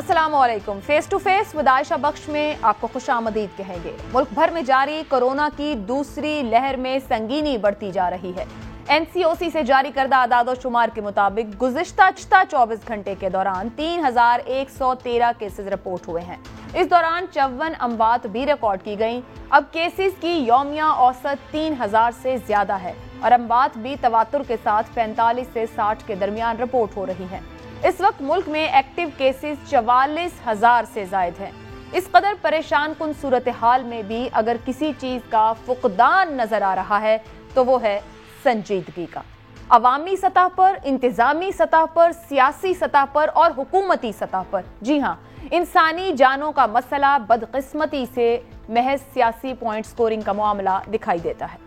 अस्सलामुअलैकुम। Face to face with Ayesha Bakhsh में आपको खुशामदीद कहेंगे। मुल्क भर में जारी कोरोना की दूसरी लहर में संगीनी बढ़ती जा रही है। NCOC से जारी करदा आदाद शुमार के मुताबिक गुज़िश्ता 24 घंटे के दौरान 3113 केसेस रिपोर्ट हुए हैं। इस दौरान 54 अमवात भी रिकॉर्ड की गईं। अब केसेस की यौमिया औसत 3000 से ज्यादा है और अमवात भी तवातुर के साथ 45 से 60 के दरमियान रिपोर्ट हो रही हैं। इस वक्त मुल्क में एक्टिव केसेस 44,000 से जायद हैं। इस कदर परेशान कुन सूरत हाल में भी अगर किसी चीज का फुकदान नजर आ रहा है तो वो है संजीदगी का। अवामी सतह पर, इंतजामी सतह पर, सियासी सतह पर और हुकूमती सतह पर। जी हाँ, इंसानी जानों का मसला बदकिस्मती से महज सियासी पॉइंट स्कोरिंग का मामला दिखाई देता है।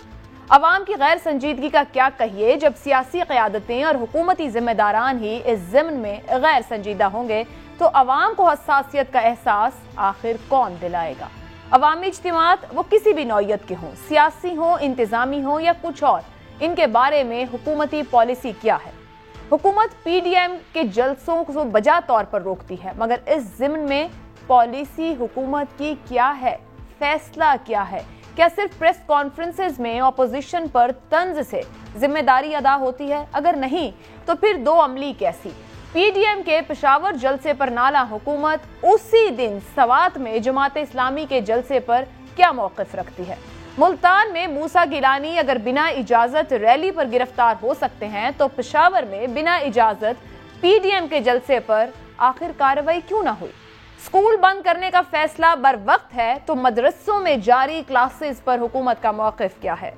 अवाम की गैर संजीदगी का क्या कहिए जब सियासी क़यादतें और हुकूमती जिम्मेदारान ही इस ज़िम्न में गैर संजीदा होंगे तो अवाम को हसासियत का एहसास आखिर कौन दिलाएगा। अवामी इज्तिमात वो किसी भी नौयत के हों, सियासी हों, इंतजामी हों या कुछ और, इनके बारे में हुकूमती पॉलिसी क्या है। हुकूमत PDM के जलसों को बजा तौर पर रोकती है, मगर इस ज़िम्न में पॉलिसी हुकूमत की क्या है, फैसला क्या है। क्या सिर्फ प्रेस कॉन्फ्रेंसेस में अपोजिशन पर तंज से जिम्मेदारी अदा होती है? अगर नहीं तो फिर दो अमली कैसी। PDM के पेशावर जलसे पर नाला हुकूमत उसी दिन सवात में जमात इस्लामी के जलसे पर क्या मौक़िफ रखती है। मुल्तान में मूसा गिलानी अगर बिना इजाजत रैली पर गिरफ्तार हो सकते हैं तो पेशावर में बिना इजाजत PDM के जलसे पर आखिर कार्रवाई क्यों ना हुई। स्कूल बंद करने का फैसला बर वक्त है तो मदरसों में जारी क्लासेस पर हुकूमत का मौक़िफ क्या है।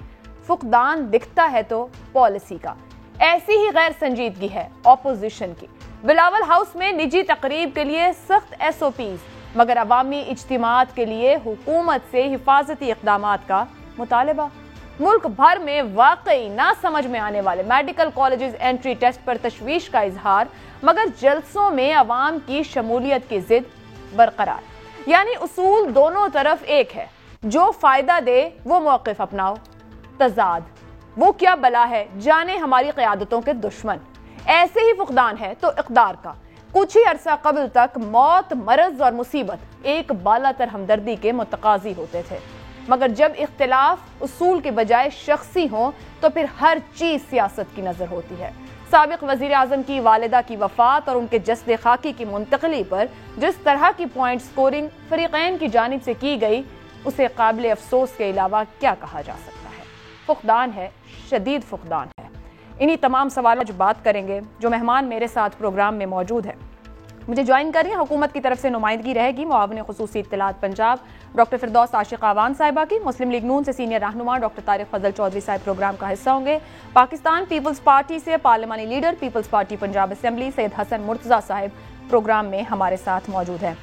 फुकदान दिखता है तो पॉलिसी का। ऐसी ही गैर संजीदगी है ऑपोजिशन की। बिलावल हाउस में निजी तकरीब के लिए सख्त SOPs, मगर अवामी इज्तिमात के लिए हुकूमत से हिफाजती इक़दामात का मुतालबा। मुल्क भर में वाकई ना समझ में आने वाले मेडिकल कॉलेजेस एंट्री टेस्ट पर तशवीश का इजहार, मगर जलसों में अवाम की शमूलियत की जिद बरकरार। यानी उसूल दोनों तरफ एक है, जो फायदा दे वो मौक़िफ अपनाओ। तजाद वो क्या बला है, जाने हमारी क़यादतों के दुश्मन। ऐसे ही फुकदान है तो इक़दार का। कुछ ही अरसा कबल तक मौत, मरज और मुसीबत एक बालातर हमदर्दी के मुतकाजी होते थे, मगर जब इख्तिलाफ उसूल के बजाय शख्सी हो तो फिर हर चीज सियासत की नजर होती है। साबिक वजीर आजम की वालिदा की वफात और उनके जस्द खाकी की मुंतकली पर जिस तरह की पॉइंट स्कोरिंग फरीकैन की जानिब से की गई, उसे काबिल अफसोस के अलावा क्या कहा जा सकता है। फुकदान है, शदीद फुकदान है। इन्हीं तमाम सवालों जो बात करेंगे, जो मेहमान मेरे साथ प्रोग्राम में मौजूद है। मुझे ज्वाइन करें, हुकूमत की तरफ से नुमाइंदगी रहेगी मुआविन खुसूसी इत्तलात पंजाब डॉक्टर फिरदौस आशिक आवान साहिबा की। मुस्लिम लीग नून से सीनियर रहनुमा डॉक्टर तारिक फजल चौधरी साहब प्रोग्राम का हिस्सा होंगे। पाकिस्तान पीपल्स पार्टी से पार्लिमानी लीडर पीपल्स पार्टी पंजाब असेंबली सैयद हसन मुर्तजा साहब प्रोग्राम में हमारे साथ मौजूद हैं।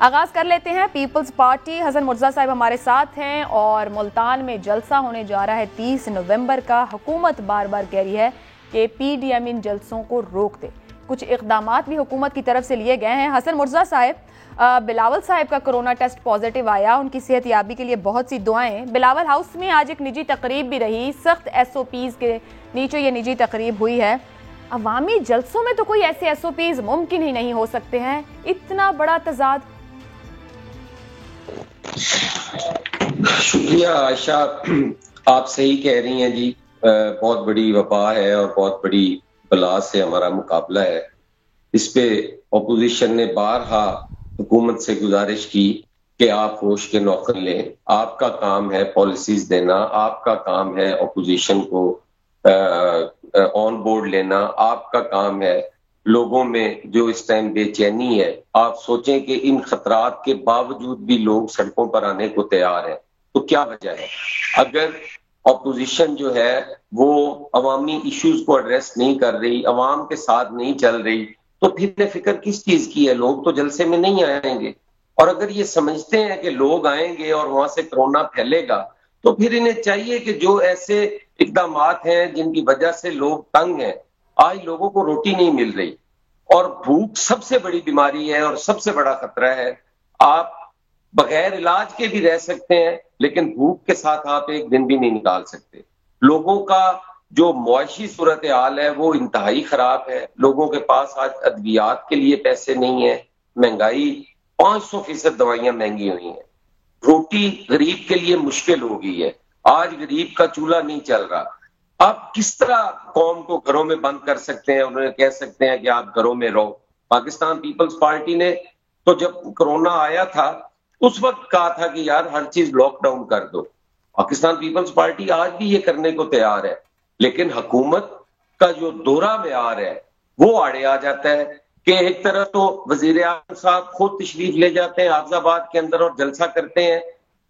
आगाज कर लेते हैं पीपल्स पार्टी। हसन मुर्तजा साहब हमारे साथ हैं और मुल्तान में जलसा होने जा रहा है 30 नवंबर का। हुकूमत बार बार कह रही है कि PDM इन जलसों को रोक दे। कुछ इक़दामात भी हुकूमत की तरफ से लिए गए हैं। हसन मुर्तजा साहब, बिलावल साहब का कोरोना टेस्ट पॉजिटिव आया, उनकी सेहत याबी के लिए बहुत सी दुआएं। बिलावल हाउस में आज एक निजी तकरीब भी रही, सख्त SOPs के नीचे ये निजी तकरीब हुई है। अवामी जलसों में तो कोई ऐसे SOPs मुमकिन ही नहीं हो सकते हैं, इतना बड़ा तजाद। शुक्रिया आयशा, आप सही कह रही हैं जी। बहुत बड़ी वबा है और बहुत बड़ी बला से हमारा मुकाबला है। इस पे अपोजिशन ने बारहा हुकूमत से गुजारिश की कि आप होश के नौकर लें। आपका काम है पॉलिसीज देना, आपका काम है अपोजिशन को ऑन बोर्ड लेना, आपका काम है लोगों में जो इस टाइम बेचैनी है। आप सोचें कि इन खतरात के बावजूद भी लोग सड़कों पर आने को तैयार हैं, तो क्या वजह है? अगर अपोजिशन जो है वो अवामी इश्यूज को एड्रेस नहीं कर रही, अवाम के साथ नहीं चल रही, तो फिर फिक्र किस चीज की है? लोग तो जलसे में नहीं आएंगे। और अगर ये समझते हैं कि लोग आएंगे और वहां से कोरोना फैलेगा, तो फिर इन्हें चाहिए कि जो ऐसे इकदामात हैं जिनकी वजह से लोग तंग हैं, आज लोगों को रोटी नहीं मिल रही और भूख सबसे बड़ी बीमारी है और सबसे बड़ा खतरा है। आप बगैर इलाज के भी रह सकते हैं, लेकिन भूख के साथ आप एक दिन भी नहीं निकाल सकते। लोगों का जो मुआशी सूरत हाल है वो इंतहाई खराब है। लोगों के पास आज अद्वियात के लिए पैसे नहीं है, महंगाई 500% दवाइयां महंगी हुई हैं, रोटी गरीब के लिए मुश्किल हो गई है, आज गरीब का चूल्हा नहीं चल रहा। आप किस तरह कौम को घरों में बंद कर सकते हैं? उन्हें कह सकते हैं कि आप घरों में रहो। पाकिस्तान पीपल्स पार्टी ने तो जब कोरोना आया था उस वक्त कहा था कि यार हर चीज लॉकडाउन कर दो। पाकिस्तान पीपल्स पार्टी आज भी ये करने को तैयार है, लेकिन हुकूमत का जो दोहरा म्यार है वो आड़े आ जाता है कि एक तरह तो वजीर आज़म साहब खुद तशरीफ ले जाते हैं आफजाबाद के अंदर और जलसा करते हैं,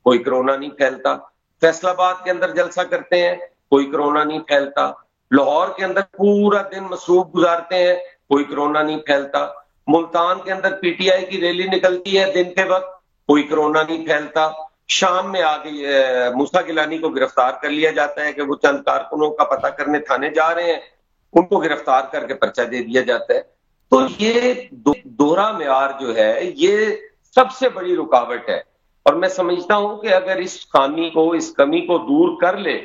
कोई कोरोना नहीं फैलता। फैसलाबाद के अंदर जलसा करते हैं, कोई कोरोना नहीं फैलता। लाहौर के अंदर पूरा दिन मसरूफ गुजारते हैं, कोई कोरोना नहीं फैलता। मुल्तान के अंदर पीटीआई की रैली निकलती है दिन के वक्त, कोई कोरोना नहीं फैलता। शाम में आगे मूसा गिलानी को गिरफ्तार कर लिया जाता है कि वो चंद कारकुनों का पता करने थाने जा रहे हैं, उनको गिरफ्तार करके पर्चा दे दिया जाता है। तो ये दोहरा म्यार जो है ये सबसे बड़ी रुकावट है, और मैं समझता हूं कि अगर इस खामी को, इस कमी को दूर कर ले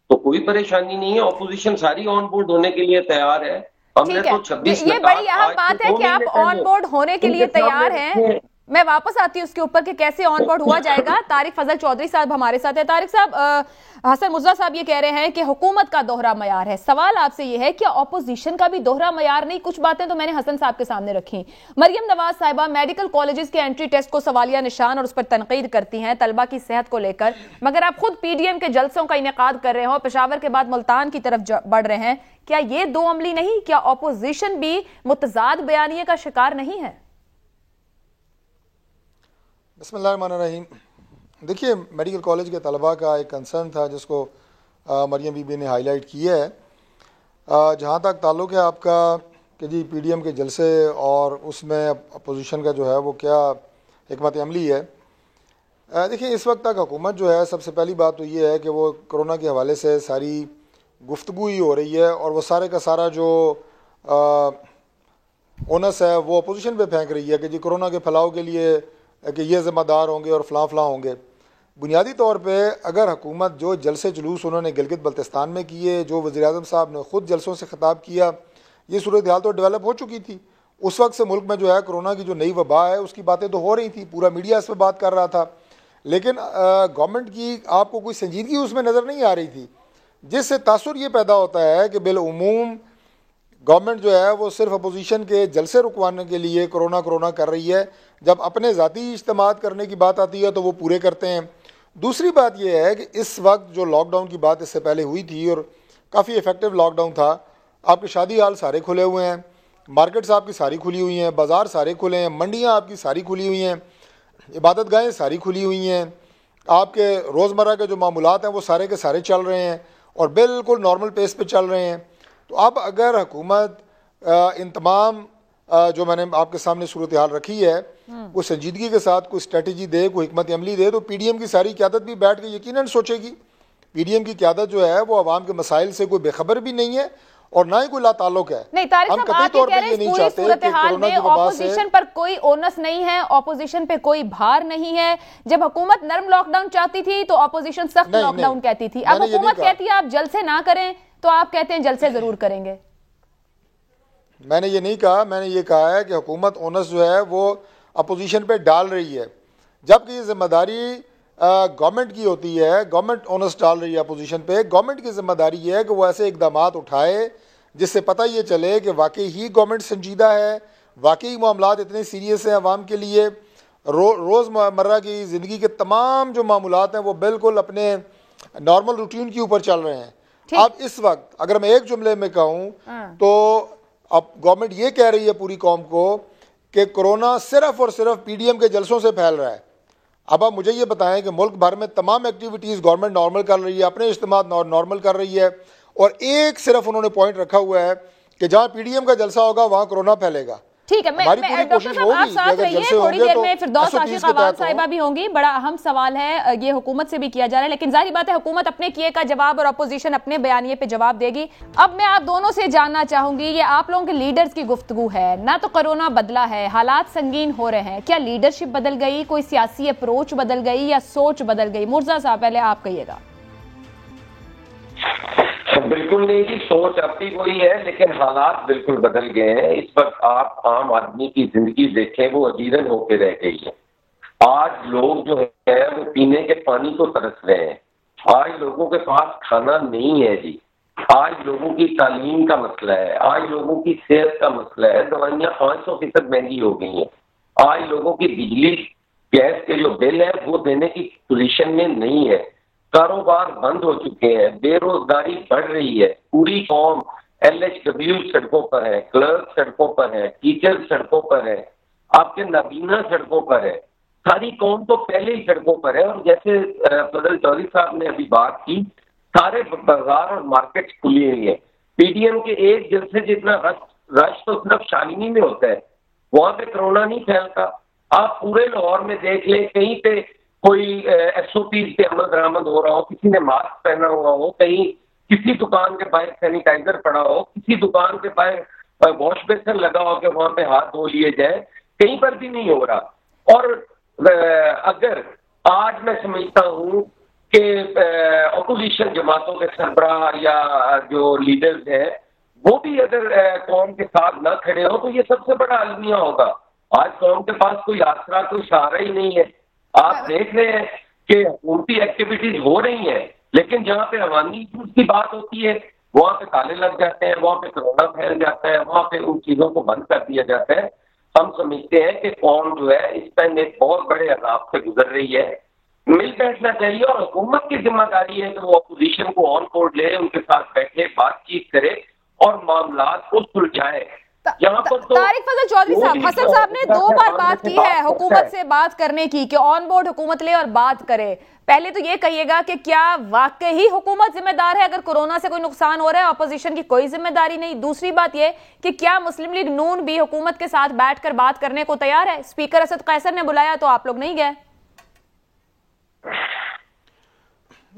तो कोई परेशानी नहीं है। ऑपोजिशन सारी ऑन बोर्ड होने के लिए तैयार है। हमने तो 26 ये बड़ी अहम बात है कि आप ऑन बोर्ड होने के लिए तैयार हैं। मैं वापस आती हूँ उसके ऊपर कि कैसे ऑन बोर्ड हुआ जाएगा। तारिक फजल चौधरी साहब हमारे साथ है। तारिक साहब, हसन मुर्जा साहब ये कह रहे हैं कि हुकूमत का दोहरा मयार है। सवाल आपसे ये है कि ऑपोजिशन का भी दोहरा मयार नहीं? कुछ बातें तो मैंने हसन साहब के सामने रखी। मरियम नवाज साहिबा मेडिकल कॉलेजेस के एंट्री टेस्ट को सवालिया निशान और उस पर तनकीद करती हैं तलबा की सेहत को लेकर, मगर आप खुद पीडीएम के जलसों का इनेकाद कर रहे हो, पेशावर के बाद मुल्तान की तरफ बढ़ रहे हैं। क्या ये दो अमली नहीं? क्या ऑपोजिशन भी मुतजाद बयानिए का शिकार नहीं है? बिस्मिल्लाहिर्रहमानिर्रहीम। देखिए, मेडिकल कॉलेज के तलबा का एक कंसर्न था जिसको मरियम बीबी ने हाईलाइट किया है। जहाँ तक ताल्लुक़ है आपका कि जी पीडीएम के जलसे और उसमें अपोजिशन का जो है वो क्या हिकमत अमली है। देखिए, इस वक्त तक हुकूमत जो है, सबसे पहली बात तो ये है कि वो कोरोना के हवाले से सारी गुफ्तगू ही हो रही है और वो सारे का सारा जो ओनस है वो अपोजिशन पे फेंक रही है कि जी कोरोना के फैलाव के लिए कि ये ज़िम्मेदार होंगे और फ़लाँ होंगे। बुनियादी तौर पे अगर हुकूमत जो जलसे जुलूस उन्होंने गिलगित बल्तिस्तान में किए, जो वज़ीर आज़म साहब ने ख़ुद जलसों से ख़िताब किया, ये सूरत हाल तो डेवलप हो चुकी थी। उस वक्त से मुल्क में जो है कोरोना की जो नई वबा है उसकी बातें तो हो रही थी, पूरा मीडिया इस पर बात कर रहा था, लेकिन गवर्नमेंट की आपको कोई संजीदगी उसमें नज़र नहीं आ रही थी, जिससे तासुर ये पैदा होता है कि बिलउमूम गवर्नमेंट जो है वो सिर्फ अपोजिशन के जलसे रुकवाने के लिए कोरोना कर रही है। जब अपने ज़ाती इज्तिमात करने की बात आती है तो वो पूरे करते हैं। दूसरी बात यह है कि इस वक्त जो लॉकडाउन की बात इससे पहले हुई थी और काफ़ी इफ़ेक्टिव लॉकडाउन था, आपके शादी हाल सारे खुले हुए हैं, मार्केट्स आपकी सारी खुली हुई हैं, बाज़ार सारे खुले हैं, मंडियाँ आपकी सारी खुली हुई हैं, इबादत गाहें सारी खुली हुई हैं, आपके रोज़मर्रा के जो मामूलात हैं वो सारे के सारे चल रहे हैं और बिल्कुल नॉर्मल पेस पे चल रहे हैं। तो अब अगर हुकूमत इन तमाम जो मैंने आपके सामने सूरत हाल रखी है वो संजीदगी के साथ कोई स्ट्रेटजी दे, कोई हिकमत अमली दे, तो पीडीएम की सारी क़यादत भी बैठ के यकीनन सोचेगी। पीडीएम की क़यादत जो है वो आवाम के मसाइल से कोई बेखबर भी नहीं है और ना ही कोई लाताल्लुक है। नहीं, तारिक साहब, आप ये कह रहे हैं पूरी सूरत हाल में ऑपोजिशन पर कोई ओनस नहीं है, ऑपोजिशन पे कोई भार नहीं है। जब हुकूमत नर्म लॉकडाउन चाहती थी तो ऑपोजिशन सख्त लॉकडाउन कहती थी। अब हुकूमत कहती है आप जलसे ना करें तो आप कहते हैं जलसे जरूर करेंगे। मैंने ये नहीं कहा, मैंने ये कहा है कि हुकूमत ओनस जो है वो अपोजिशन पे डाल रही है, जबकि ये जिम्मेदारी गवर्नमेंट की होती है। गवर्नमेंट ओनस डाल रही है अपोजिशन पे। गवर्नमेंट की जिम्मेदारी ये है कि वो ऐसे इकदाम उठाए जिससे पता ये चले कि वाकई ही गवर्नमेंट संजीदा है, वाकई मामलात इतने सीरियस हैं आवाम के लिए। रोज़मर्रा की ज़िंदगी के तमाम जो मामूलात हैं वो बिल्कुल अपने नॉर्मल रूटीन के ऊपर चल रहे हैं। अब इस वक्त अगर मैं एक जुमले में कहूँ तो अब गवर्नमेंट ये कह रही है पूरी कौम को कि कोरोना सिर्फ और सिर्फ पीडीएम के जलसों से फैल रहा है। अब आप मुझे ये बताएं कि मुल्क भर में तमाम एक्टिविटीज़ गवर्नमेंट नॉर्मल कर रही है, अपने इज्तिमा नॉर्मल कर रही है, और एक सिर्फ उन्होंने पॉइंट रखा हुआ है कि जहाँ पीडीएम का जलसा होगा वहाँ कोरोना फैलेगा। ठीक है, मैं डॉक्टर साहब आप साथ रहिए, थोड़ी देर में फिरदौस आशिक अवान साहिबा भी होंगी। बड़ा अहम सवाल है, ये हुकूमत से भी किया जा रहा है, लेकिन जाहिर बात है हुकूमत अपने किए का जवाब और अपोजिशन अपने बयानिए पे जवाब देगी। अब मैं आप दोनों से जानना चाहूंगी, ये आप लोगों के लीडर्स की गुफ्तगू है ना, तो कोरोना बदला है, हालात संगीन हो रहे हैं, क्या लीडरशिप बदल गई, कोई सियासी अप्रोच बदल गई या सोच बदल गई? मुर्जा साहब पहले आप कहिएगा। बिल्कुल नहीं जी, सोच अब भी वही है, लेकिन हालात बिल्कुल बदल गए हैं। इस वक्त आप आम आदमी की जिंदगी देखें, वो अजीरन होकर रह गई है। आज लोग जो है वो पीने के पानी को तरस रहे हैं। आज लोगों के पास खाना नहीं है जी। आज लोगों की तालीम का मसला है, आज लोगों की सेहत का मसला है। दवाइयाँ 500% महंगी हो गई हैं। आज लोगों की बिजली गैस के जो बिल है वो देने की पोजीशन में नहीं है। कारोबार बंद हो चुके हैं, बेरोजगारी बढ़ रही है। पूरी कौम LHW सड़कों पर है, क्लर्क सड़कों पर है, टीचर सड़कों पर है, आपके नाबीना सड़कों पर है। सारी कौम तो पहले ही सड़कों पर है। और जैसे फजल चौधरी साहब ने अभी बात की, सारे बाजार और मार्केट खुली हुई है। PDM के एक जलसे जितना रश तो सिर्फ शालिनी में होता है, वहां पे कोरोना नहीं फैलता। आप पूरे लाहौर में देख लें, कहीं पे कोई SOP पे अमल दरामद हो रहा हो, किसी ने मास्क पहना हुआ हो, कहीं किसी दुकान के बाहर सैनिटाइजर पड़ा हो, किसी दुकान के बाहर वॉश बेसिन लगा हो कि वहां पे हाथ धो लिए जाए, कहीं पर भी नहीं हो रहा। और अगर आज मैं समझता हूँ कि अपोजिशन जमातों के सरबराह या जो लीडर्स हैं वो भी अगर कौम के साथ ना खड़े हो तो ये सबसे बड़ा अलमिया होगा। आज कौम के पास कोई आसरा, कोई सहारा ही नहीं है। आप देख रहे हैं कि हुकूमती एक्टिविटीज हो रही हैं, लेकिन जहाँ पे अवामी इश्यूज की बात होती है वहाँ पे ताले लग जाते हैं, वहाँ पे कोरोना फैल जाता है, वहाँ पे उन चीजों को बंद कर दिया जाता है। हम समझते हैं कि कौम जो है इस टाइम एक बहुत बड़े अजाब से गुजर रही है। मिल बैठना चाहिए और हुकूमत की जिम्मेदारी है कि वो अपोजिशन को ऑन बोर्ड ले, उनके साथ बैठे, बातचीत करे और मामलात को सुलझाए। तारिक फजल चौधरी साहब, हसन साहब ने 2 बार बात की है हुकूमत से बात करने की कि ऑन बोर्ड हुकूमत ले और बात करे। पहले तो ये कहिएगा कि क्या वाकई हुकूमत जिम्मेदार है अगर कोरोना से कोई नुकसान हो रहा है, अपोजिशन की कोई जिम्मेदारी नहीं? दूसरी बात ये कि क्या मुस्लिम लीग नून भी हुकूमत के साथ बैठकर बात करने को तैयार है? स्पीकर असद कैसर ने बुलाया तो आप लोग नहीं गए।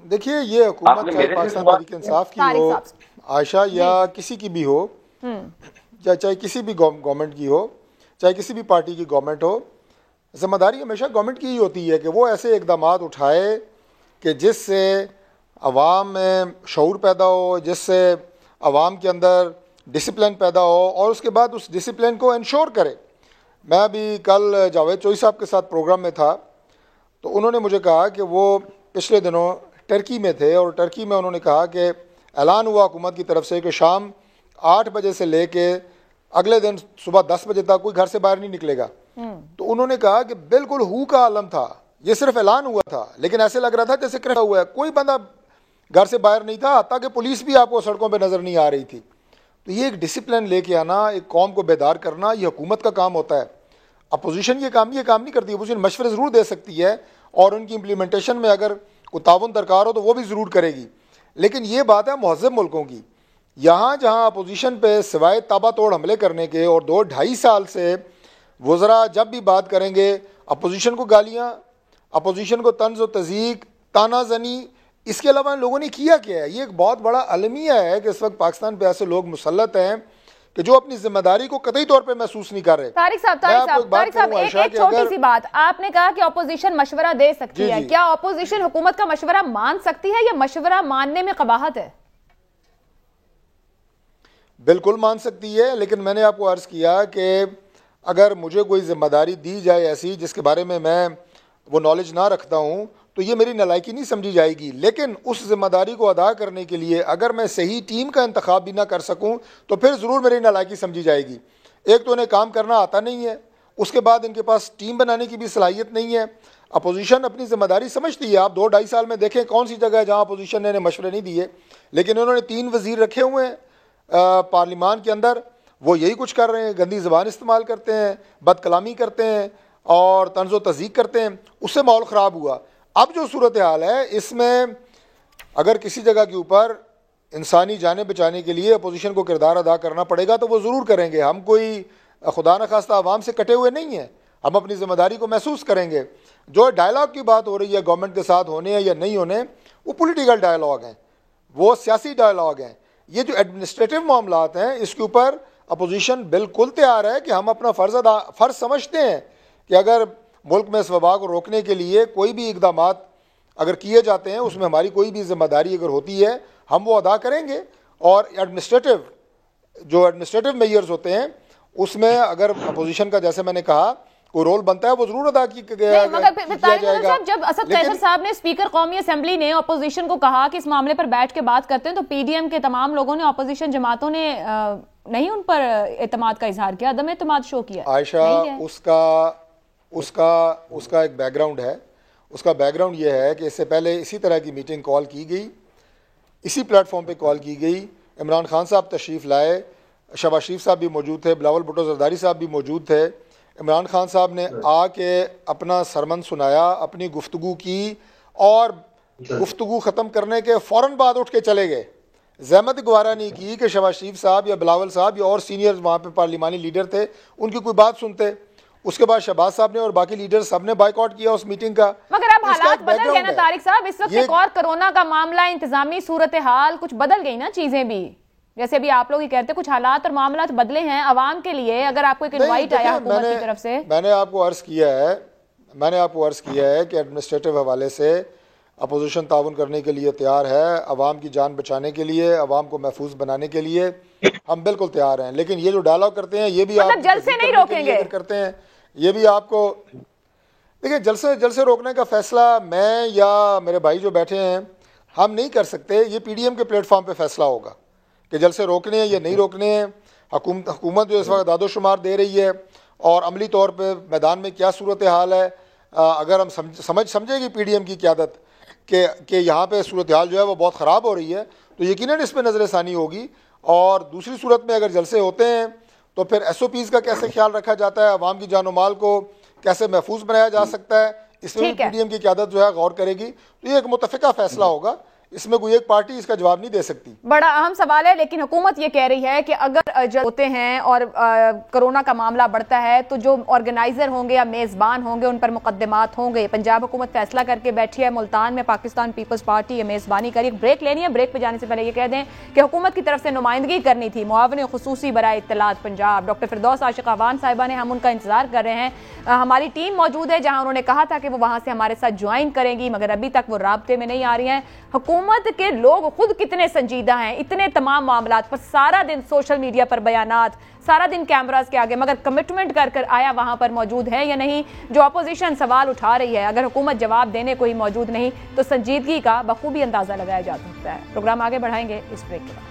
देखिए, ये हुकूमत चाहे पाकिस्तान तहरीक इंसाफ की हो, आयशा या किसी की भी हो, चाहे किसी भी गवर्नमेंट की हो, चाहे किसी भी पार्टी की गवर्नमेंट हो, जिम्मेदारी हमेशा गवर्नमेंट की ही होती है कि वो ऐसे इकदाम उठाए कि जिससे अवाम में शऊर पैदा हो, जिससे अवाम के अंदर डिसिप्लिन पैदा हो और उसके बाद उस डिसिप्लिन को इंश्योर करे। मैं अभी कल जावेद चोई साहब के साथ प्रोग्राम में था तो उन्होंने मुझे कहा कि वो पिछले दिनों टर्की में थे और टर्की में उन्होंने कहा कि ऐलान हुआ हुकूमत की तरफ से कि शाम 8 बजे से लेके अगले दिन सुबह 10 बजे तक कोई घर से बाहर नहीं निकलेगा। तो उन्होंने कहा कि बिल्कुल हु का आलम था, ये सिर्फ ऐलान हुआ था लेकिन ऐसे लग रहा था जैसे करना हुआ है, कोई बंदा घर से बाहर नहीं था, ताकि पुलिस भी आपको सड़कों पे नजर नहीं आ रही थी। तो ये एक डिसिप्लिन लेके आना, एक कौम को बेदार करना, ये हुकूमत का काम होता है। अपोजिशन ये काम नहीं करती। अपोजिशन मशवरे ज़रूर दे सकती है और उनकी इम्प्लीमेंटेशन में अगर कोई ताउन दरकार हो तो वो भी ज़रूर करेगी, लेकिन ये बात है महज़ब मुल्कों की। यहाँ जहाँ अपोजिशन पे सिवाय ताबा तोड़ हमले करने के और 2-2.5 साल से वज़रा जब भी बात करेंगे अपोजिशन को गालियाँ, अपोजिशन को तंज़ व तज़ीक, तानाज़नी, इसके अलावा लोगों ने किया क्या है? ये एक बहुत बड़ा अलमिया है कि इस वक्त पाकिस्तान पे ऐसे लोग मुसल्लत हैं कि जो अपनी जिम्मेदारी को कतई तौर पे महसूस नहीं कर रहे। तारिक साहब एक छोटी सी बात, आपने कहा कि अपोजिशन मशवरा दे सकती है, क्या अपोजिशन हुकूमत का मशवरा मान सकती है या मशवरा मानने में कबाहत है? बिल्कुल मान सकती है, लेकिन मैंने आपको अर्ज किया कि अगर मुझे कोई जिम्मेदारी दी जाए ऐसी जिसके बारे में मैं वो नॉलेज ना रखता हूँ तो ये मेरी नालायकी नहीं समझी जाएगी। लेकिन उस जिम्मेदारी को अदा करने के लिए अगर मैं सही टीम का इंतखाब भी ना कर सकूँ तो फिर ज़रूर मेरी नालायकी समझी जाएगी। एक तो उन्हें काम करना आता नहीं है, उसके बाद इनके पास टीम बनाने की भी सलाहियत नहीं है। अपोजिशन अपनी जिम्मेदारी समझती है। आप 2-2.5 साल में देखें कौन सी जगह है जहाँ अपोजिशन ने मशवरे नहीं दिए, लेकिन उन्होंने 3 वज़ीर रखे हुए हैं पार्लिमान के अंदर, वो यही कुछ कर रहे हैं, गंदी ज़बान इस्तेमाल करते हैं, बदकलामी करते हैं और तंज़ो तज़ीक करते हैं। उससे माहौल ख़राब हुआ। अब जो सूरत हाल है इसमें अगर किसी जगह के ऊपर इंसानी जाने बचाने के लिए अपोजिशन को किरदार अदा करना पड़ेगा तो वो ज़रूर करेंगे। हम कोई खुदा न खास्ता आवाम से कटे हुए नहीं हैं, हम अपनी ज़िम्मेदारी को महसूस करेंगे। जो डायलॉग की बात हो रही है गवर्नमेंट के साथ होने या नहीं होने, वो पॉलिटिकल डायलॉग हैं, वो सियासी डायलॉग हैं। ये जो एडमिनिस्ट्रेटिव मामलात हैं इसके ऊपर अपोजिशन बिल्कुल तैयार है कि हम अपना फ़र्ज़ समझते हैं कि अगर मुल्क में इस वबा को रोकने के लिए कोई भी इक़दामात अगर किए जाते हैं उसमें हमारी कोई भी जिम्मेदारी अगर होती है हम वो अदा करेंगे और एडमिनिस्ट्रेटिव मेयर्स होते हैं उसमें अगर अपोजिशन का, जैसे मैंने कहा, कोई रोल बनता है वो जरूर अदा किया जाएगा। जब असद कैसर साहब ने, स्पीकर कौमी असेंबली ने अपोजिशन को कहा कि इस मामले पर बैठ के बात करते हैं, तो पीडीएम के तमाम लोगों ने, अपोजिशन जमातों ने नहीं उन पर एतमाद का इजहार किया, अदम एतमाद शो किया। आयशा, उसका एक बैकग्राउंड है। उसका बैकग्राउंड ये है कि इससे पहले इसी तरह की मीटिंग कॉल की गई, इसी प्लेटफॉर्म पे कॉल की गई, इमरान खान साहब तशरीफ़ लाए, शहबाज शरीफ साहब भी मौजूद थे, बिलावल भुट्टो जरदारी साहब भी मौजूद थे। इमरान खान साहब ने आके अपना सरमन सुनाया, अपनी गुफ्तगू की, और गुफ्तगू ख़त्म करने के फ़ौरन बाद उठ के चले गए। ज़हमत गवारा नहीं की कि शहबाज शरीफ साहब या बिलावल साहब या और सीनियर वहाँ पे पार्लिमानी लीडर थे उनकी कोई बात सुनते। उसके बाद शहबाज साहब ने और बाकी लीडर सब ने बाइकआउट किया उस मीटिंग का। मगर अब हालात बदल गए ना तारिक साहब, इस वक्त एक और कोरोना का मामला, इंतजामी सूरत हाल कुछ बदल गई ना चीजें भी, जैसे अभी आप लोग ही कहते कुछ हालात और मामला बदले हैं अवाम के लिए। अगर आपको एक इनवाइट आया हुकूमत की तरफ से, मैंने आपको अर्ज किया है कि एडमिनिस्ट्रेटिव हवाले से अपोजिशन ताउन करने के लिए तैयार है, अवाम की जान बचाने के लिए, अवाम को महफूज बनाने के लिए हम बिल्कुल तैयार हैं। लेकिन ये जो डायलॉग करते हैं ये भी मतलब जलसे नहीं रोकेंगे करते हैं, ये भी आपको देखिए, जलसे रोकने का फैसला मैं या मेरे भाई जो बैठे हैं हम नहीं कर सकते। ये पीडीएम के प्लेटफॉर्म पे फैसला होगा कि जलसे रोकने हैं या नहीं रोकने हैं। हुकूमत जो इस वक्त दादोशुमार दे रही है और अमली तौर पे मैदान में क्या सूरत हाल है, अगर हम समझेगी पीडीएम की क़यादत कि यहाँ पे सूरत हाल जो है वो बहुत ख़राब हो रही है, तो यकीनन इस पर नज़रसानी होगी। और दूसरी सूरत में अगर जलसे होते हैं तो फिर SOPs का कैसे ख्याल रखा जाता है, अवाम की जान माल को कैसे महफूज बनाया जा सकता है, इसमें पीडीएम की क़यादत जो है गौर करेगी। तो ये एक मुतफ़िका फैसला होगा, इसमें कोई एक पार्टी इसका जवाब नहीं दे सकती। बड़ा अहम सवाल है। लेकिन हुकूमत ये कह रही है कि अगर जल होते हैं और कोरोना का मामला बढ़ता है तो जो ऑर्गेनाइजर होंगे या मेज़बान होंगे उन पर मुकदमात होंगे। पंजाब हुकूमत फैसला करके बैठी है, मुल्तान में पाकिस्तान पीपल्स पार्टी ये मेज़बानी करी। ब्रेक लेनी है, ब्रेक पे जाने से पहले ये कह दें कि हुकूमत की तरफ से नुमाइंदगी करनी थी मुआविन खुसूसी बराए इत्तलात पंजाब डॉक्टर फिरदौस आशिक अवान साहिबा ने। हम उनका इंतजार कर रहे हैं, हमारी टीम मौजूद है जहाँ उन्होंने कहा था कि वो वहाँ से हमारे साथ ज्वाइन करेंगी, मगर अभी तक वो राब्ते में नहीं आ रही हैं। हुकूमत के लोग खुद कितने संजीदा हैं इतने तमाम मामलात पर, सारा दिन सोशल मीडिया पर बयानात, सारा दिन कैमरास के आगे, मगर कमिटमेंट कर आया वहां पर मौजूद है या नहीं। जो अपोजिशन सवाल उठा रही है, अगर हुकूमत जवाब देने को ही मौजूद नहीं तो संजीदगी का बखूबी अंदाजा लगाया जा सकता है। प्रोग्राम आगे बढ़ाएंगे इस ब्रेक के बाद।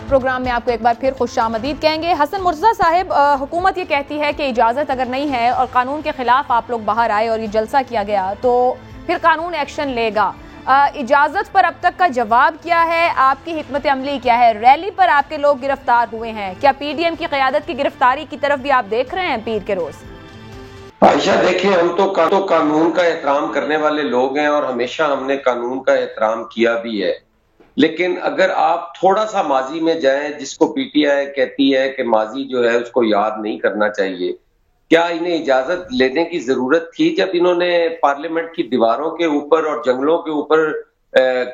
प्रोग्राम में आपको एक बार फिर खुशामदीद कहेंगे। हसन मुर्तज़ा साहिब, हुकूमत ये कहती है कि इजाज़त अगर नहीं है और कानून के खिलाफ आप लोग बाहर आए और ये जलसा किया गया तो फिर कानून एक्शन लेगा। इजाज़त पर अब तक का जवाब क्या है, आपकी हिकमत अमली क्या है? रैली पर आपके लोग गिरफ्तार हुए हैं, क्या पीडीएम की क़यादत की गिरफ्तारी की तरफ भी आप देख रहे हैं पीर के रोज? आयशा, देखिए, हम तो कानून का एहतराम करने वाले लोग हैं और हमेशा हमने कानून का एहतराम किया भी है। लेकिन अगर आप थोड़ा सा माजी में जाएं, जिसको पीटीआई कहती है कि माजी जो है उसको याद नहीं करना चाहिए, क्या इन्हें इजाजत लेने की जरूरत थी जब इन्होंने पार्लियामेंट की दीवारों के ऊपर और जंगलों के ऊपर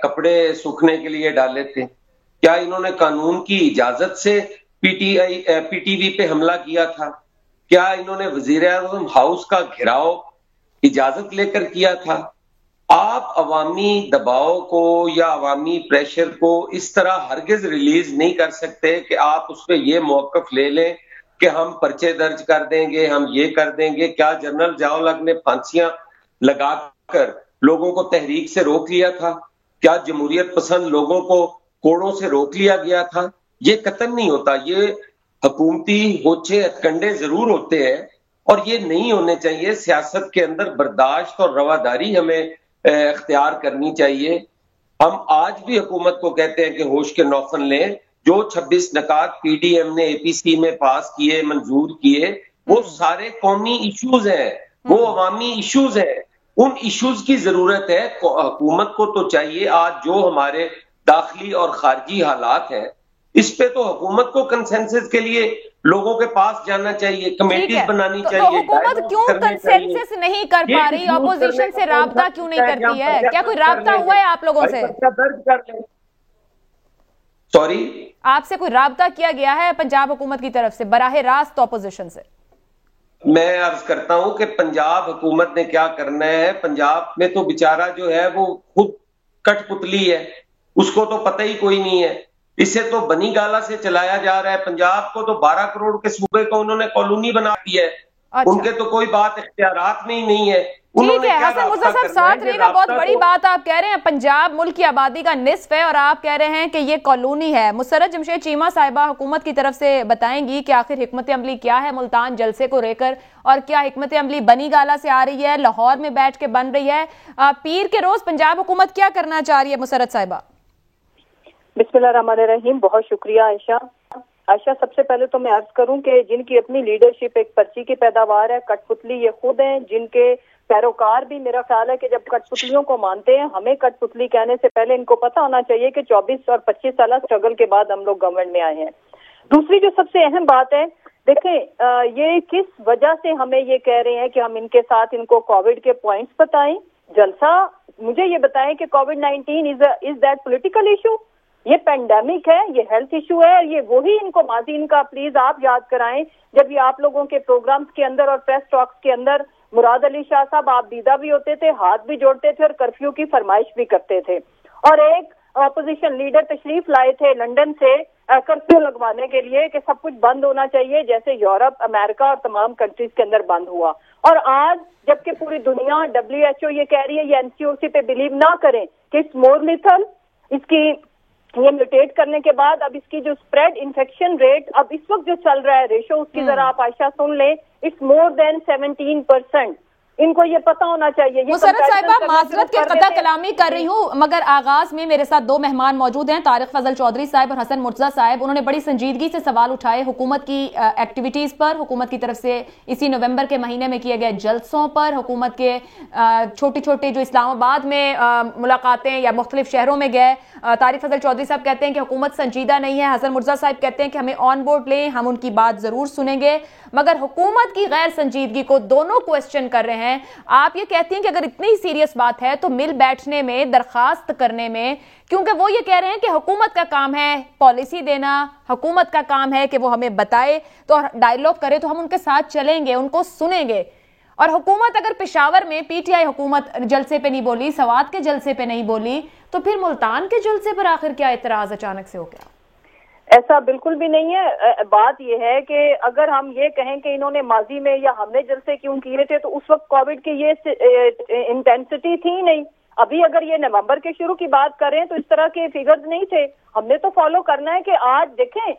कपड़े सूखने के लिए डाले थे? क्या इन्होंने कानून की इजाजत से पीटीवी पे हमला किया था? क्या इन्होंने वजीर-ए-आज़म हाउस का घेराव इजाजत लेकर किया था? आप अवामी दबाव को या अवामी प्रेशर को इस तरह हरगिज रिलीज नहीं कर सकते कि आप उस पर यह मौकफ ले लें कि हम पर्चे दर्ज कर देंगे, हम ये कर देंगे। क्या जनरल ज़िया-उल-हक ने फांसियां लगाकर लोगों को तहरीक से रोक लिया था? क्या जमहूरियत पसंद लोगों को कोड़ों से रोक लिया गया था? ये कतई नहीं होता। ये हुकूमती होचे हथकंडे जरूर होते हैं और ये नहीं होने चाहिए। सियासत के अंदर बर्दाश्त और रवादारी हमें इख्तियार करनी चाहिए। हम आज भी हुकूमत को कहते हैं कि होश के नौफल लें। जो 26 नकात पीडीएम ने एपीसी में पास किए, मंजूर किए, वो सारे कौमी इश्यूज हैं, वो अवामी इश्यूज हैं। उन इश्यूज की जरूरत है। हुकूमत को तो चाहिए, आज जो हमारे दाखिली और खारजी हालात हैं, इस पे तो हुकूमत को कंसेंसस के लिए लोगों के पास जाना चाहिए, कमेटीज बनानी चाहिए। तो हुकूमत क्यों कंसेंसस नहीं कर पा रही? ऑपोजिशन से राब्ता क्यों नहीं करती है? क्या कोई राब्ता हुआ है आप लोगों से? सॉरी, आपसे कोई राब्ता किया गया है पंजाब हुकूमत की तरफ से बराह रास्त ऑपोजिशन से? मैं अर्ज करता हूं कि पंजाब हुकूमत ने क्या करना है। पंजाब में तो बेचारा जो है वो खुद कठपुतली है, उसको तो पता ही कोई नहीं है। इसे तो बनी गाला से चलाया जा रहा है। पंजाब को तो 12 करोड़ के सूबे को उन्होंने कॉलोनी बना दी है। अच्छा। उनके तो कोई बात इख्तियारात में ही नहीं है। ठीक है हसन मुर्तजा साहब, साथ रहिएगा। बहुत बड़ी बात आप कह रहे हैं, पंजाब मुल्क की आबादी का निस्फ है और आप कह रहे हैं कि ये कॉलोनी है। मुसर्रत जमशेद चीमा साहिबा हुकूमत की तरफ से बताएंगी कि आखिर हिकमत अमली क्या है मुल्तान जलसे को लेकर, और क्या हिकमत अमली बनी गाला से आ रही है, लाहौर में बैठ के बन रही है? पीर के रोज पंजाब हुकूमत क्या करना चाह रही है? मुसर्रत साहिबा। बिस्मिल्लाहिर्रहमानिर्रहीम। बहुत शुक्रिया आयशा। सबसे पहले तो मैं अर्ज करूं कि जिनकी अपनी लीडरशिप एक पर्ची की पैदावार है, कठपुतली ये खुद हैं, जिनके पैरोकार भी मेरा ख्याल है कि जब कठपुतलियों को मानते हैं, हमें कठपुतली कहने से पहले इनको पता होना चाहिए कि 24 और 25 साल स्ट्रगल के बाद हम लोग गवर्नमेंट में आए हैं। दूसरी जो सबसे अहम बात है, देखें ये किस वजह से हमें ये कह रहे हैं कि हम इनके साथ इनको कोविड के पॉइंट्स बताएं। जलसा मुझे ये बताएं कि कोविड-19 इज दैट पॉलिटिकल इशू? ये पेंडेमिक है, ये हेल्थ इशू है। ये वही इनको माजी इनका प्लीज आप याद कराएं जब ये आप लोगों के प्रोग्राम्स के अंदर और प्रेस टॉक्स के अंदर मुराद अली शाह साहब आप दीदा भी होते थे, हाथ भी जोड़ते थे और कर्फ्यू की फरमाइश भी करते थे। और एक अपोजिशन लीडर तशरीफ लाए थे लंदन से कर्फ्यू लगवाने के लिए कि सब कुछ बंद होना चाहिए, जैसे यूरोप, अमेरिका और तमाम कंट्रीज के अंदर बंद हुआ। और आज जबकि पूरी दुनिया WHO ये कह रही है, ये NCOC पे बिलीव ना करें कि इट्स मोर लिथल, इसकी ये म्यूटेट करने के बाद अब इसकी जो स्प्रेड इन्फेक्शन रेट अब इस वक्त जो चल रहा है रेशो, उसकी जरा आप आयशा सुन लें, इट्स मोर देन 17%। इनको ये पता होना चाहिए। मुसर्रत साहिबा, माजरत के कदा कलामी कर रही हूँ, मगर आगाज में मेरे साथ दो मेहमान मौजूद हैं, तारिक फजल चौधरी साहब और हसन मुर्तजा साहब। उन्होंने बड़ी संजीदगी से सवाल उठाए हुकूमत की एक्टिविटीज पर, हुकूमत की तरफ से इसी नवंबर के महीने में किए गए जलसों पर, हुकूमत के छोटी छोटी जो इस्लामाबाद में मुलाकातें या मुख्तलिफ शहरों में गए। तारिक फजल चौधरी साहब कहते हैं कि हुकूमत संजीदा नहीं है, हसन मुर्तजा साहब कहते हैं कि हमें ऑन बोर्ड लें, हम उनकी बात जरूर सुनेंगे, मगर हुकूमत की गैर संजीदगी को दोनों क्वेश्चन कर रहे हैं। आप ये कहती हैं कि अगर इतनी सीरियस बात है तो मिल बैठने में, दरखास्त करने में, क्योंकि वो ये कह रहे हैं कि हुकूमत का काम है पॉलिसी देना, हुकूमत का काम है कि वो हमें बताए, तो डायलॉग करे तो हम उनके साथ चलेंगे, उनको सुनेंगे। और हुकूमत अगर पेशावर में PTI हुकूमत जलसे पे नहीं बोली, सवात के जलसे पे नहीं बोली, तो फिर मुल्तान के जलसे पर आखिर क्या इतराज अचानक से हो गया? ऐसा बिल्कुल भी नहीं है। बात यह है कि अगर हम ये कहें कि इन्होंने माजी में या हमने जलसे क्यों किए थे, तो उस वक्त कोविड की ये इंटेंसिटी थी नहीं। अभी अगर ये नवंबर के शुरू की बात करें तो इस तरह के फिगर्स नहीं थे। हमने तो फॉलो करना है कि आज देखें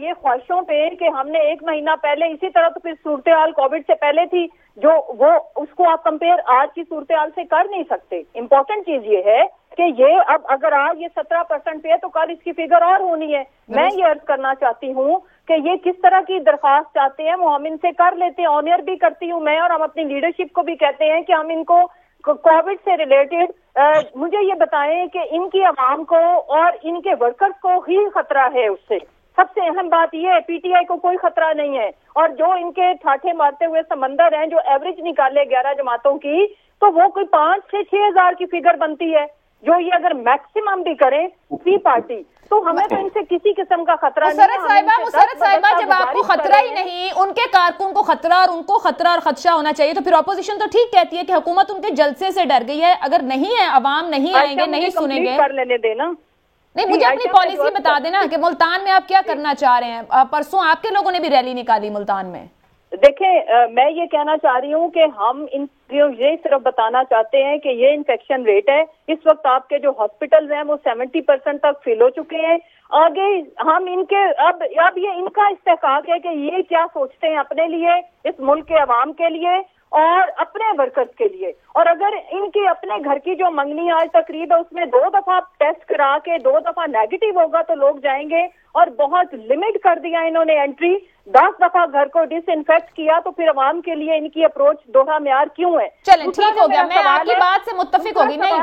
ये ख्वाहिशों पे कि हमने एक महीना पहले इसी तरह, तो फिर सूरत हाल कोविड से पहले थी, जो वो उसको आप कंपेयर आज की सूरत हाल से कर नहीं सकते। इम्पोर्टेंट चीज ये है कि ये अब अगर आज ये 17% पे है तो कल इसकी फिगर और होनी है। मैं ये अर्ज करना चाहती हूँ कि ये किस तरह की दरखास्त चाहते हैं वो हम इनसे कर लेते हैं, ऑनर भी करती हूँ मैं, और हम अपनी लीडरशिप को भी कहते हैं कि हम इनको कोविड से रिलेटेड मुझे ये बताएं कि इनकी आवाम को और इनके वर्कर्स को ही खतरा है। उससे सबसे अहम बात यह है PTI को कोई खतरा नहीं है, और जो इनके ठाठे मारते हुए समंदर हैं, जो एवरेज निकाले 11 जमातों की, तो वो कोई 5 से 6 हजार की फिगर बनती है। जो ये अगर मैक्सिमम भी करें फ्री पार्टी, तो हमें तो इनसे किसी किस्म का खतरा नहीं है। मुसर्रत साहिबा, जब आपको खतरा ही नहीं, उनके कारकुन को खतरा और उनको खतरा और खदशा होना चाहिए, तो फिर ऑपोजिशन तो ठीक कहती है कि हुकूमत उनके जलसे से डर गई है। अगर नहीं है, अवाम नहीं आएंगे, नहीं सुनेंगे, कर लेने देना। नहीं, मुझे अपनी पॉलिसी बता देना कि मुल्तान में आप क्या करना चाह रहे हैं। परसों आपके लोगों ने भी रैली निकाली मुल्तान में। देखें, मैं ये कहना चाह रही हूँ कि हम ये सिर्फ बताना चाहते हैं कि ये इन्फेक्शन रेट है। इस वक्त आपके जो हॉस्पिटल्स हैं वो 70% तक फिल हो चुके हैं। आगे हम इनके अब ये इनका इस्तेहकाक है कि ये क्या सोचते हैं अपने लिए, इस मुल्क के अवाम के लिए और अपने वर्कर्स के लिए। और अगर इनकी अपने घर की जो मंगनी आज तकरीब है उसमें 2 दफा टेस्ट करा के 2 दफा नेगेटिव होगा तो लोग जाएंगे, और बहुत लिमिट कर दिया इन्होंने एंट्री, 10 दफा घर को डिसइंफेक्ट किया, तो फिर अवाम के लिए इनकी अप्रोच दोहरा म्यार क्यों है? चलें, ठीक हो गया, मैं आपकी बात से मुत्तफिक होगी। नहीं,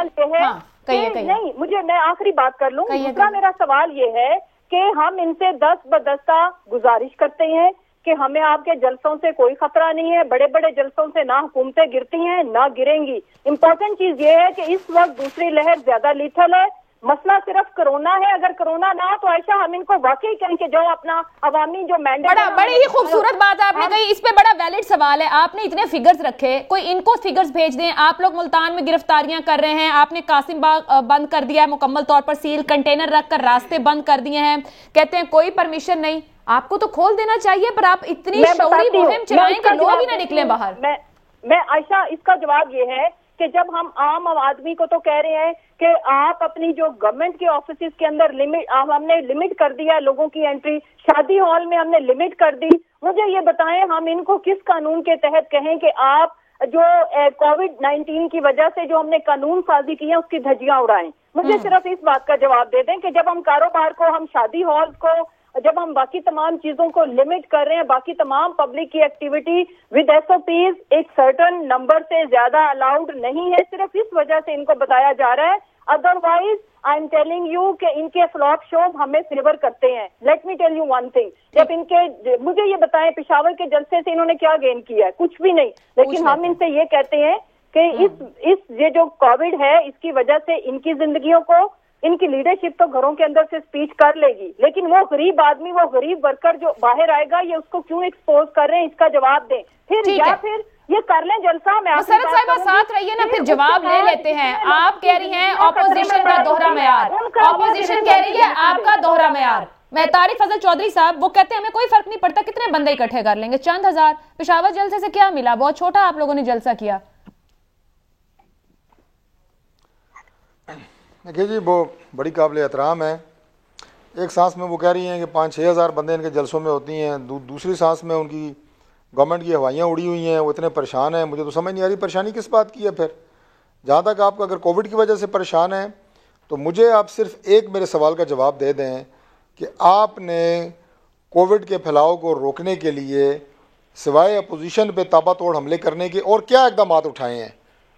मैं आखिरी बात कर लूं। दूसरा मेरा सवाल ये है कि हम इनसे दस्तबदस्ता गुजारिश करते हैं कि हमें आपके जलसों से कोई खतरा नहीं है। बड़े बड़े जलसों से ना हुकूमतें गिरती हैं ना गिरेंगी। इम्पोर्टेंट चीज ये है कि इस वक्त दूसरी लहर ज्यादा लीथल है, मसला सिर्फ कोरोना है। अगर कोरोना ना हो तो ऐसा हम इनको वाकई कहें कि जो अपना अवामी जो मैंडेट, बड़ी ही खूबसूरत बात आपने कही। इस पे बड़ा वैलिड सवाल है, आपने इतने फिगर्स रखे, कोई इनको फिगर्स भेज दें। आप लोग मुल्तान में गिरफ्तारियां कर रहे हैं, आपने कासिम बाग बंद कर दिया है, मुकम्मल तौर पर सील, कंटेनर रखकर रास्ते बंद कर दिए हैं, कहते हैं कोई परमिशन नहीं। आपको तो खोल देना चाहिए, पर आप इतनी शौरी मुहिम चलाएं कि लोग ही ना निकले बाहर। मैं आयशा, इसका जवाब ये है कि जब हम आम आदमी को तो कह रहे हैं कि आप अपनी जो गवर्नमेंट के ऑफिस के अंदर हमने लिमिट कर दिया लोगों की एंट्री, शादी हॉल में हमने लिमिट कर दी। मुझे ये बताएं, हम इनको किस कानून के तहत कहें कि आप जो कोविड-19 की वजह से जो हमने कानून साजी की है उसकी धज्जियां उड़ाएं? मुझे सिर्फ इस बात का जवाब दे दें कि जब हम कारोबार को, हम शादी हॉल को, जब हम बाकी तमाम चीजों को लिमिट कर रहे हैं, बाकी तमाम पब्लिक की एक्टिविटी विद SOPs एक सर्टन नंबर से ज्यादा अलाउड नहीं है, सिर्फ इस वजह से इनको बताया जा रहा है। Otherwise I am telling you कि इनके फ्लॉप शोज हमें फेवर करते हैं। Let me tell you one thing, जब इनके, मुझे ये बताएं पेशावर के जलसे से इन्होंने क्या गेन किया है? कुछ भी नहीं। लेकिन हम इनसे ये कहते हैं कि ये जो कोविड है इसकी वजह से इनकी जिंदगियों को, इनकी लीडरशिप तो घरों के अंदर से स्पीच कर लेगी, लेकिन वो गरीब आदमी, वो गरीब वर्कर जो बाहर आएगा, ये उसको क्यों एक्सपोज कर रहे हैं? इसका जवाब दें। फिर या फिर ये कर लें जलसा। मैं मसरत साहिबा साथ रहिए ना, फिर जवाब ले लेते हैं। आप कह रही हैं ऑपोजिशन का दोहरा मेयार, ऑपोजिशन कह रही है आपका दोहरा मेयार। मैं तारिक फजल चौधरी साहब, वो कहते हैं हमें कोई फर्क नहीं पड़ता कितने बंदे इकट्ठे कर लेंगे, चंद हजार। पेशावर जलसे से क्या मिला? बहुत छोटा आप लोगों ने जलसा किया। देखिए जी, वो बड़ी काबिल एहतराम है। एक सांस में वो कह रही हैं कि 5-6 हज़ार बंदे इनके जलसों में होती हैं, दूसरी सांस में उनकी गवर्नमेंट की हवाइयाँ उड़ी हुई हैं, वो इतने परेशान हैं। मुझे तो समझ नहीं आ रही परेशानी किस बात की है। फिर जहाँ तक आप अगर कोविड की वजह से परेशान हैं तो मुझे आप सिर्फ एक मेरे सवाल का जवाब दे दें कि आपने कोविड के फैलाव को रोकने के लिए सिवाय अपोजिशन पे ताबड़तोड़ हमले करने के और क्या इकदाम उठाए हैं?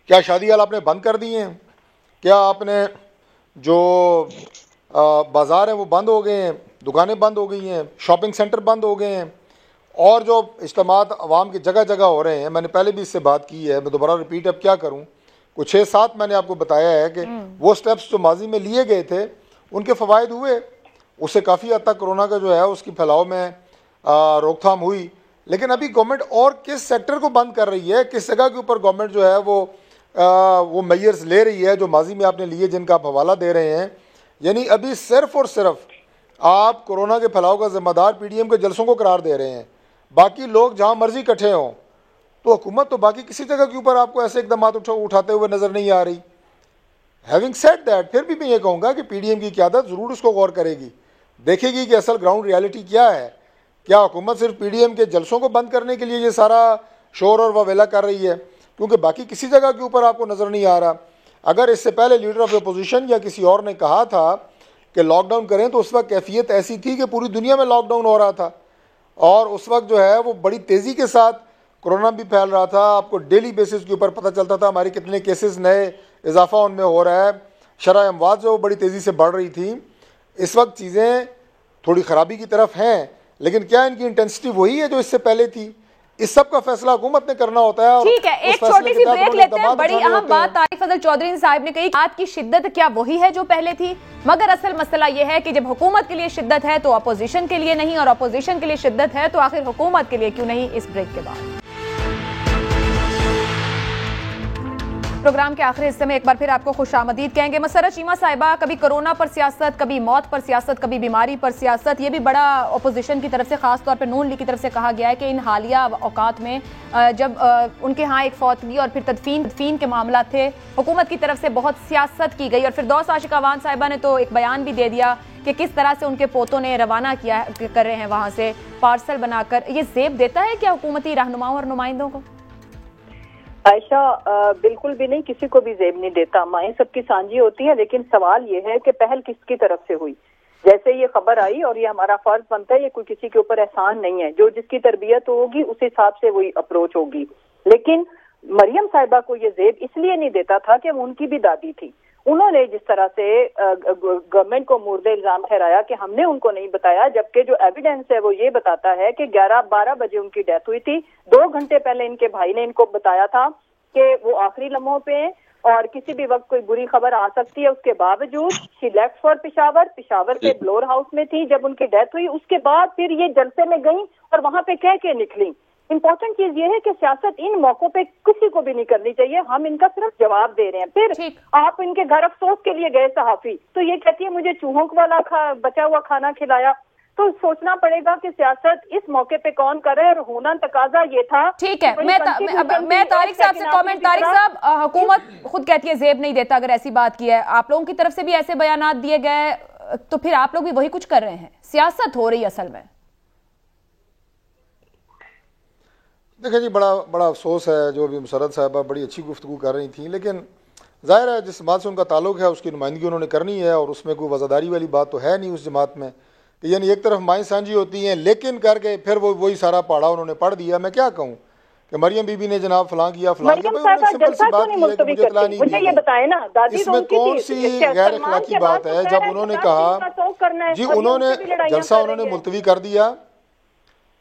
क्या शादी हाल आपने बंद कर दिए हैं? क्या आपने जो बाज़ार हैं वो बंद हो गए हैं, दुकानें बंद हो गई हैं, शॉपिंग सेंटर बंद हो गए हैं, और जो इज्तिमात अवाम की जगह जगह हो रहे हैं? मैंने पहले भी इससे बात की है, मैं दोबारा रिपीट अब क्या करूं। कुछ 6-7 मैंने आपको बताया है कि वो स्टेप्स जो माजी में लिए गए थे उनके फ़वाइद हुए, उससे काफ़ी हद तक कोरोना का जो है उसकी फैलाव में रोकथाम हुई। लेकिन अभी गवर्नमेंट और किस सेक्टर को बंद कर रही है, किस जगह के ऊपर गवर्नमेंट जो है वो मेजर्स ले रही है जो माजी में आपने लिए, जिनका आप हवाला दे रहे हैं? यानी अभी सिर्फ और सिर्फ आप कोरोना के फैलाव का जिम्मेदार PDM के जलसों को करार दे रहे हैं। बाकी लोग जहाँ मर्जी इकट्ठे हों, तो हुकूमत तो बाकी किसी जगह के ऊपर आपको ऐसे इकदाम उठाते हुए नज़र नहीं आ रही। हैविंग सेड दैट, फिर भी मैं ये कहूँगा कि PDM की क़यादत ज़रूर उसको गौर करेगी, देखेगी कि असल ग्राउंड रियलिटी क्या है। क्या हुकूमत सिर्फ PDM के जलसों को बंद करने के लिए ये सारा शोर और ववेला कर रही है? क्योंकि बाकी किसी जगह के ऊपर आपको नज़र नहीं आ रहा। अगर इससे पहले लीडर ऑफ अपोजिशन या किसी और ने कहा था कि लॉकडाउन करें, तो उस वक्त कैफियत ऐसी थी कि पूरी दुनिया में लॉकडाउन हो रहा था, और उस वक्त जो है वो बड़ी तेज़ी के साथ कोरोना भी फैल रहा था। आपको डेली बेसिस के ऊपर पता चलता था हमारी कितने केसेस नए इजाफा उनमें हो रहा है, शरह अमवात जो बड़ी तेज़ी से बढ़ रही थी। इस वक्त चीज़ें थोड़ी ख़राबी की तरफ हैं, लेकिन क्या इनकी इंटेंसिटी वही है जो इससे पहले थी? इस सब का फैसला हुकूमत ने करना होता है। ठीक है, एक छोटी सी ब्रेक लेते हैं। बड़ी अहम बात तारिक फजल चौधरी साहब ने कही, बात की शिद्दत क्या वही है जो पहले थी? मगर असल मसला यह है कि जब हुकूमत के लिए शिद्दत है तो अपोजिशन के लिए नहीं, और अपोजिशन के लिए शिद्दत है तो आखिर हुकूमत के लिए क्यों नहीं? इस ब्रेक के बाद प्रोग्राम के आखिरी हिस्से में एक बार फिर आपको खुशामदीद कहेंगे। मसरत चीमा साहिबा, कभी कोरोना पर सियासत, कभी मौत पर सियासत, कभी बीमारी पर सियासत, ये भी बड़ा अपोजिशन की तरफ से, खास तौर पर नून लीग की तरफ से कहा गया है कि इन हालिया औकात में जब उनके यहाँ एक फौतगी और फिर तदफीन के मामला थे, हुकूमत की तरफ से बहुत सियासत की गई। और फिर दौस आशिक अवान साहिबा ने तो एक बयान भी दे दिया कि किस तरह से उनके पोतों ने रवाना किया कर रहे हैं वहाँ से पार्सल बनाकर। ये जेब देता है क्या हुकूमती रहनुमाओं और नुमाइंदों को? आयशा, बिल्कुल भी नहीं, किसी को भी जेब नहीं देता। माएँ सबकी सांझी होती है, लेकिन सवाल ये है कि पहल किसकी तरफ से हुई। जैसे ये खबर आई और ये हमारा फर्ज बनता है, ये कोई किसी के ऊपर एहसान नहीं है, जो जिसकी तरबियत होगी उस हिसाब से वही अप्रोच होगी। लेकिन मरियम साहिबा को ये जेब इसलिए नहीं देता था कि वो उनकी भी दादी थी। उन्होंने जिस तरह से गवर्नमेंट को मुर्दे इल्जाम ठहराया कि हमने उनको नहीं बताया, जबकि जो एविडेंस है वो ये बताता है कि 11-12 बजे उनकी डेथ हुई थी। 2 घंटे पहले इनके भाई ने इनको बताया था कि वो आखिरी लम्हों पे हैं। और किसी भी वक्त कोई बुरी खबर आ सकती है। उसके बावजूद शी लेफ्ट फॉर पेशावर के ब्लोर हाउस में थी जब उनकी डेथ हुई। उसके बाद फिर ये जलसे में गई और वहां पे कह के निकली। इम्पोर्टेंट चीज ये है कि सियासत इन मौकों पे किसी को भी नहीं करनी चाहिए, हम इनका सिर्फ जवाब दे रहे हैं। फिर आप इनके घर अफसोस के लिए गए सहाफी, तो ये कहती है मुझे चूहों वाला बचा हुआ खाना खिलाया। तो सोचना पड़ेगा कि सियासत इस मौके पे कौन करे, और होना तकाजा ये था। ठीक है, मैं तारिक साहब से कमेंट। तारिक साहब, हुकूमत खुद कहती है जेब नहीं देता, अगर ऐसी बात की है, आप लोगों की तरफ से भी ऐसे बयानात दिए गए, तो फिर आप लोग भी वही कुछ कर रहे हैं, सियासत हो रही है असल में। देखिए जी, बड़ा अफसोस है जो अभी मुसर्रत साहबा बड़ी अच्छी गुफ्तगू कर रही थी, लेकिन जाहिर है जिस जमात से उनका ताल्लुक है उसकी नुमाइंदगी उन्होंने करनी है, और उसमें कोई वज़ादारी वाली बात तो है नहीं उस जमात में। यानी एक तरफ माएँ साझी होती हैं, लेकिन करके फिर वही सारा पहाड़ा उन्होंने पढ़ दिया। मैं क्या कहूँ कि मरियम बीबी ने जनाब फलां किया फलां किया, सिंपल सी बात की है कि मुझे इत्तला नहीं दी। इसमें कौन सी गैर अखलाकी बात है जब उन्होंने कहा जी, उन्होंने जलसा उन्होंने मुलतवी कर दिया,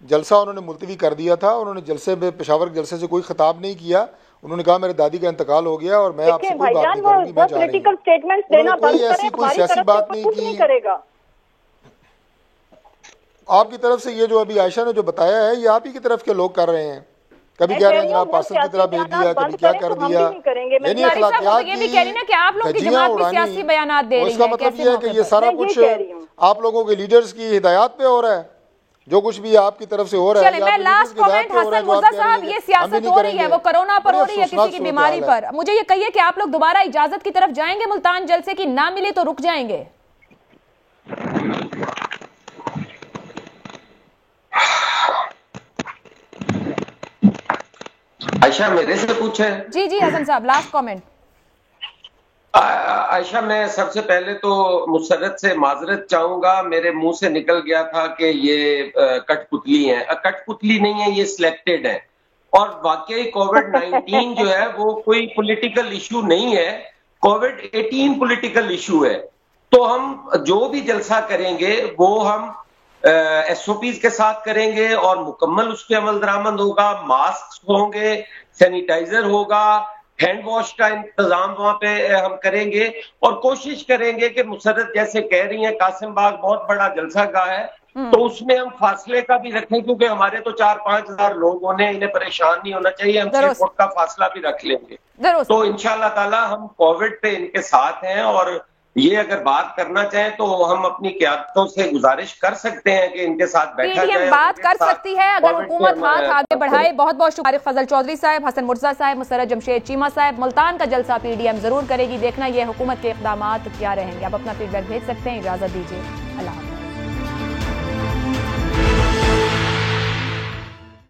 जलसा उन्होंने मुलतवी कर दिया था। उन्होंने जलसे में पेशावर के जलसे से कोई खिताब नहीं किया। उन्होंने कहा मेरे दादी का इंतकाल हो गया और मैं आपसे कोई बात नहीं करूंगी, मैं जा रही हूं। कोई ऐसी कोई सियासी बात नहीं की आपकी तरफ से। ये जो अभी आयशा ने जो बताया है, ये आप ही की तरफ के लोग कर रहे हैं। कभी कह रहे हैं जनाब पार्सल की तरह भेज दिया, कभी क्या कर दिया। यानी अखलाकियात की धज्जियां उड़ानी। इसका मतलब ये है कि ये सारा कुछ आप लोगों के लीडर्स की हिदायत पे हो रहा है। जो कुछ भी आपकी तरफ से हो रहा है, मैं लास्ट कमेंट हसन मुर्जा साहब, ये सियासत हो रही है, वो कोरोना पर हो रही है, किसी की बीमारी पर। मुझे ये कहिए कि आप लोग दोबारा इजाजत की तरफ जाएंगे मुल्तान जलसे की, ना मिले तो रुक जाएंगे? आयशा मेरे से पूछे? जी जी हसन साहब, लास्ट कमेंट। आयशा, मैं सबसे पहले तो मुसर्रत से माजरत चाहूंगा, मेरे मुंह से निकल गया था कि ये कठपुतली है। कठपुतली नहीं है, ये सिलेक्टेड है। और वाकई कोविड-19 जो है वो कोई पॉलिटिकल इशू नहीं है, कोविड-18 पॉलिटिकल इशू है। तो हम जो भी जलसा करेंगे वो हम SOPs के साथ करेंगे और मुकम्मल उस पर अमल दरामद होगा। मास्क होंगे, सैनिटाइजर होगा, हैंड वॉश का इंतजाम वहां पे हम करेंगे, और कोशिश करेंगे कि मुसर्रत जैसे कह रही हैं कासिम बाग बहुत बड़ा जलसा गाह है, तो उसमें हम फासले का भी रखें, क्योंकि हमारे तो 4-5 हजार लोग होने, इन्हें परेशान नहीं होना चाहिए। हम 6 फुट का फासला भी रख लेंगे। तो इंशाल्लाह ताला हम कोविड पे इनके साथ हैं, और ये अगर बात करना चाहें तो हम अपनी क़यादतों से गुजारिश कर सकते हैं कि इनके साथ बैठा जाए। बात कर सकती है अगर हुकूमत हाथ आगे बढ़ाए। बहुत बहुत शुक्रिया फजल चौधरी साहब, हसन मुर्जा साहब, मुसर्रत जमशेद चीमा साहब। मुल्तान का जलसा PDM जरूर करेगी, देखना ये हुकूमत के इक़दामात क्या रहेंगे। आप अपना फीडबैक भेज सकते हैं। इजाजत दीजिए, अल्लाह।